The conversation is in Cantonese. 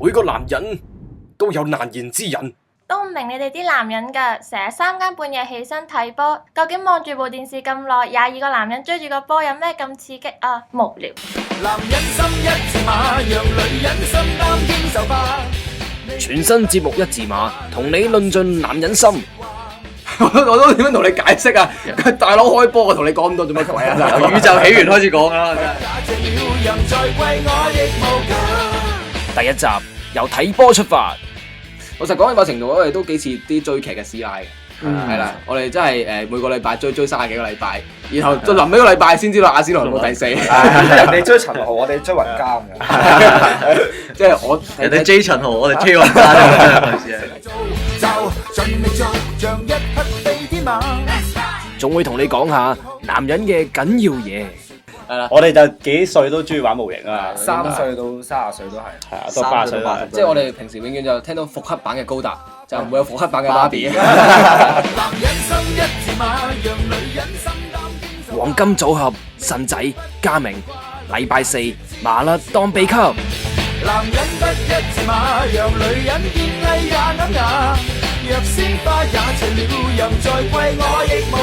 每個男人都有難言之隱。都唔明你哋啲男人㗎，成日3更半夜起身睇波，究竟望住部電視咁耐，22個男人追住個波有咩咁刺激啊？無聊。男人心一字馬，讓女人心擔驚受怕。全新節目一字馬，同你論盡男人心。我都點樣同你解釋啊？大佬開波，我同你講咁多做乜鬼啊？由宇宙起源開始講啦，真係。第一集由睇波出發。老實講，某程度我哋都幾似啲追劇嘅師奶嘅，係啦，我哋真係每個禮拜追30幾個禮拜，然後到臨尾個禮拜先知道阿仙奴冇第4。人哋追陳豪，我哋追雲監嘅，即係我人哋追陳豪，我哋追雲監嘅，仲會同你講下男人嘅緊要嘢。係啦，我哋就幾歲都中意玩模型啊，3歲到30歲都係，係啊，到80歲啦。即係我哋平時永遠就聽到復刻版嘅高達，就唔會有復刻版嘅芭比。黃金組合神仔嘉明，禮拜4麻辣當秘笈。男人不一字馬，讓女人見藝也哽牙。若鮮花也謝了，任再貴我亦無